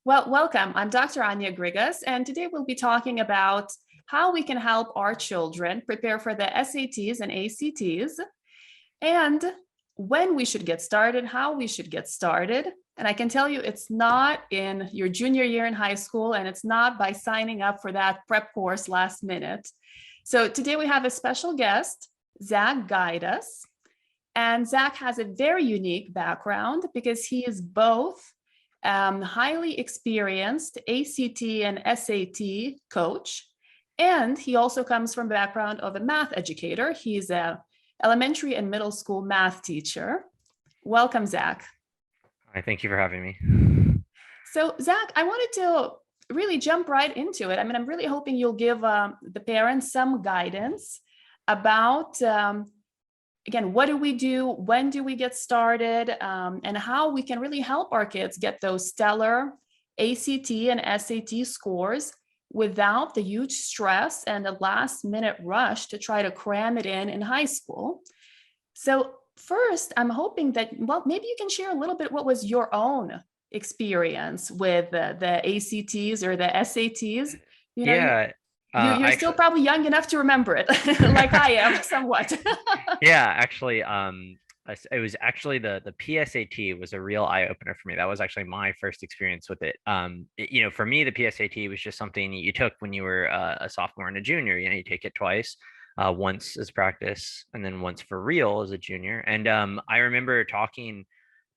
Well, welcome. I'm Dr. Agnia Grigas, and today we'll be talking about how we can help our children prepare for the SATs and ACTs, and when we should get started, how we should get started. And I can tell you it's not in your junior year in high school, and it's not by signing up for that prep course last minute. So today we have a special guest, Zach Gaidosh. And Zach has a very unique background because he is both highly experienced ACT and SAT coach. And he also comes from the background of a math educator. He's a elementary and middle school math teacher. Welcome, Zach. Hi, thank you for having me. So, Zach, I wanted to really jump right into it. I mean, I'm really hoping you'll give the parents some guidance about again, what do we do? When do we get started? And how we can really help our kids get those stellar ACT and SAT scores without the huge stress and the last minute rush to try to cram it in high school. So first, I'm hoping that, well, maybe you can share a little bit what was your own experience with the ACTs or the SATs. You know, Yeah, you're still probably young enough to remember it, like I am somewhat. it was actually the PSAT was a real eye opener for me. That was actually my first experience with it. For me, the PSAT was just something you took when you were a sophomore and a junior. You know, you take it twice, once as practice and then once for real as a junior. And I remember talking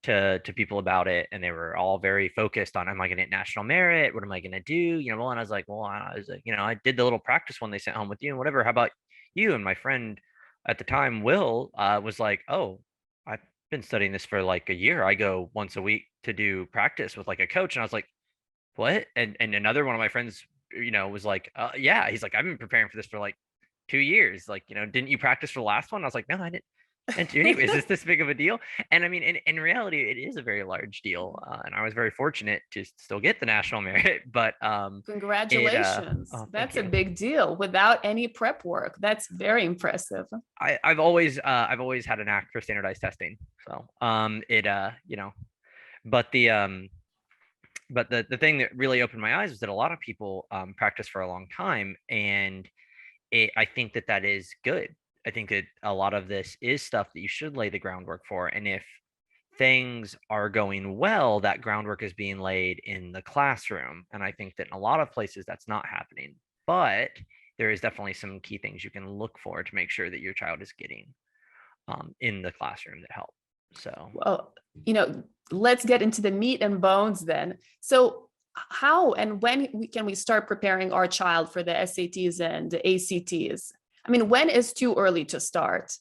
to people about it, and they were all very focused on, am I going to get national merit? What am I going to do? Well, and I was like, well, I did the little practice one they sent home with you and whatever. How about you? And my friend at the time, Will, was like, oh, I've been studying this for like a year. I go once a week to do practice with like a coach. And I was like, what? And another one of my friends, was like, yeah, he's like, I've been preparing for this for like 2 years. Like, didn't you practice for the last one? I was like, no, I didn't. And anyway, is this big of a deal? And I mean, in reality, it is a very large deal. And I was very fortunate to still get the national merit. But Congratulations. thank That's a you. big deal without any prep work. That's very impressive. I've always had a knack for standardized testing. So but the thing that really opened my eyes was that a lot of people practice for a long time, and I think that is good. I think that a lot of this is stuff that you should lay the groundwork for. And if things are going well, that groundwork is being laid in the classroom. And I think that in a lot of places that's not happening. But there is definitely some key things you can look for to make sure that your child is getting in the classroom that help. So, Well, let's get into the meat and bones then. So, how and when can we start preparing our child for the SATs and the ACTs? I mean, when is too early to start?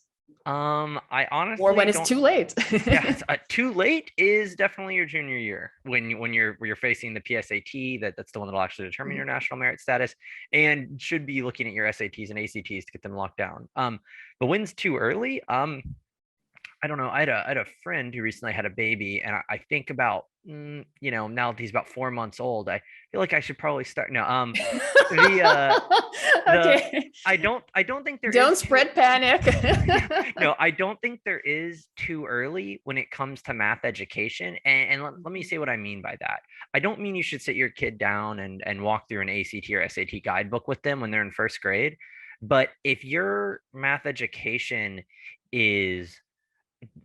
I Or honestly when it's don't. too late? Yeah, too late is definitely your junior year when you're facing the PSAT. That's the one that'll actually determine your national merit status, and should be looking at your SATs and ACTs to get them locked down. But when's too early? I don't know. I had a friend who recently had a baby, and I think about, now that he's about 4 months old, I feel like I should probably start. No, the the Okay. I don't think there Don't is too. spread panic. No, I don't think there is too early when it comes to math education. And let me say what I mean by that. I don't mean you should sit your kid down and walk through an ACT or SAT guidebook with them when they're in first grade. But if your math education is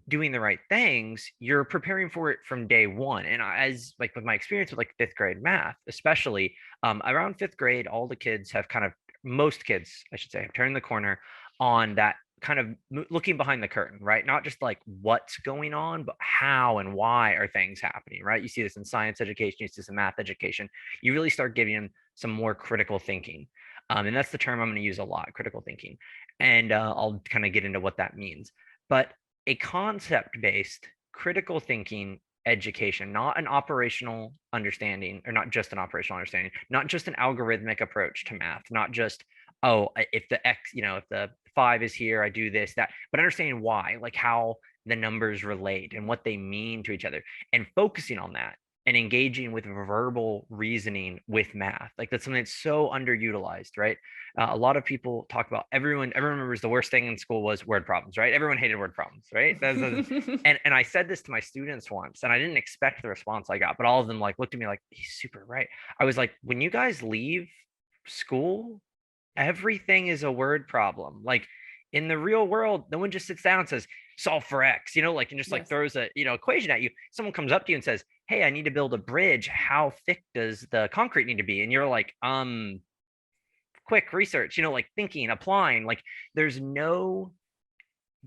doing the right things, you're preparing for it from day one. And as like with my experience with like fifth grade math, especially around fifth grade, all the kids have kind of, most kids, I should say, have turned the corner on that kind of looking behind the curtain, right? Not just like what's going on, but how and why are things happening, right? You see this in science education, you see this in math education. You really start giving them some more critical thinking. And that's the term I'm going to use a lot, critical thinking. And I'll kind of get into what that means. But a concept based critical thinking education, not an operational understanding, or not just an operational understanding, not just an algorithmic approach to math, not just, oh, if the X, if the 5 is here, I do this, that, but understanding why, like how the numbers relate and what they mean to each other, and focusing on that and engaging with verbal reasoning with math. Like that's something that's so underutilized, right? A lot of people talk about everyone remembers the worst thing in school was word problems, right? Everyone hated word problems, right? And I said this to my students once, and I didn't expect the response I got, but all of them like looked at me like, he's super right. I was like, when you guys leave school, everything is a word problem. Like in the real world, no one just sits down and says, solve for X, like, and just like Yes. throws a, equation at you. Someone comes up to you and says, hey, I need to build a bridge. How thick does the concrete need to be? And you're like, quick research, like thinking, applying, like there's no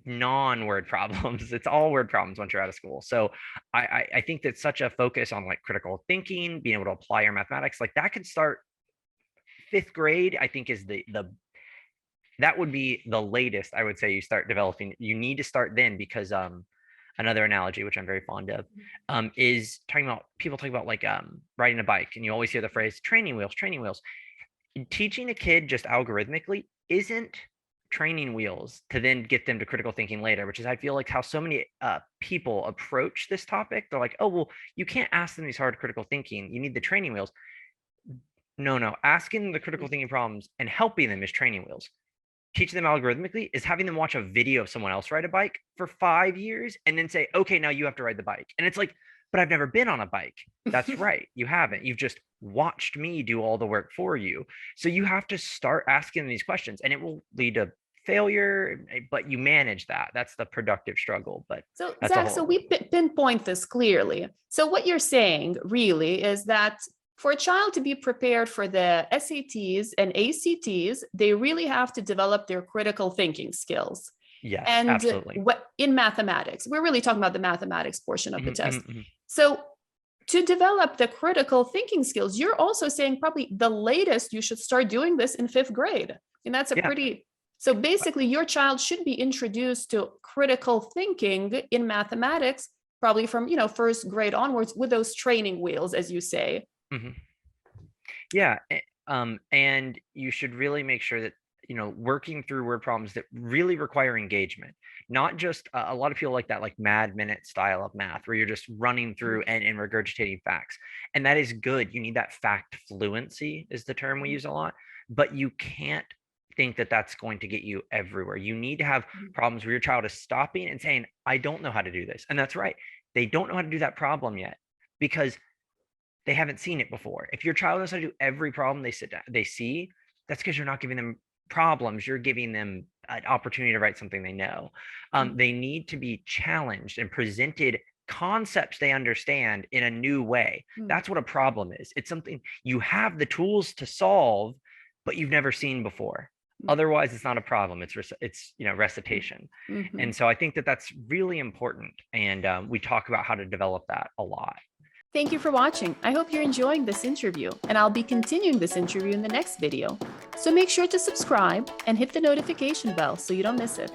non-word problems. It's all word problems once you're out of school. So I think that such a focus on like critical thinking, being able to apply your mathematics, like that could start 5th grade, I think is the that would be the latest I would say you start developing. You need to start then because another analogy which I'm very fond of is people talking about like riding a bike, and you always hear the phrase training wheels, training wheels. Teaching a kid just algorithmically isn't training wheels to then get them to critical thinking later, which is I feel like how so many people approach this topic. They're like, oh well, you can't ask them these hard critical thinking, you need the training wheels. No, asking the critical thinking problems and helping them is training wheels. Teaching them algorithmically is having them watch a video of someone else ride a bike for 5 years and then say, okay, now you have to ride the bike. And it's like, but I've never been on a bike. That's right. You haven't. You've just watched me do all the work for you. So you have to start asking these questions, and it will lead to failure, but you manage that. That's the productive struggle. But So that's Zach, so we pinpoint this clearly. So what you're saying really is that for a child to be prepared for the SATs and ACTs, they really have to develop their critical thinking skills. Yes, and absolutely. In mathematics, we're really talking about the mathematics portion of the test. Mm-hmm. So to develop the critical thinking skills, you're also saying probably the latest you should start doing this in 5th grade. And that's so basically your child should be introduced to critical thinking in mathematics, probably from, 1st grade onwards with those training wheels, as you say. Mm-hmm. Yeah. And you should really make sure that, working through word problems that really require engagement, not just a lot of people like that, like Mad Minute style of math, where you're just running through and regurgitating facts. And that is good. You need that fact fluency is the term we use a lot, but you can't think that that's going to get you everywhere. You need to have problems where your child is stopping and saying, I don't know how to do this. And that's right. They don't know how to do that problem yet because they haven't seen it before. If your child knows how to do every problem they see, that's because you're not giving them problems. You're giving them an opportunity to write something they know. They need to be challenged and presented concepts they understand in a new way. That's what a problem is. It's something you have the tools to solve, but you've never seen before. Otherwise, it's not a problem. It's recitation. And so I think that that's really important. And we talk about how to develop that a lot. Thank you for watching. I hope you're enjoying this interview, and I'll be continuing this interview in the next video. So make sure to subscribe and hit the notification bell so you don't miss it.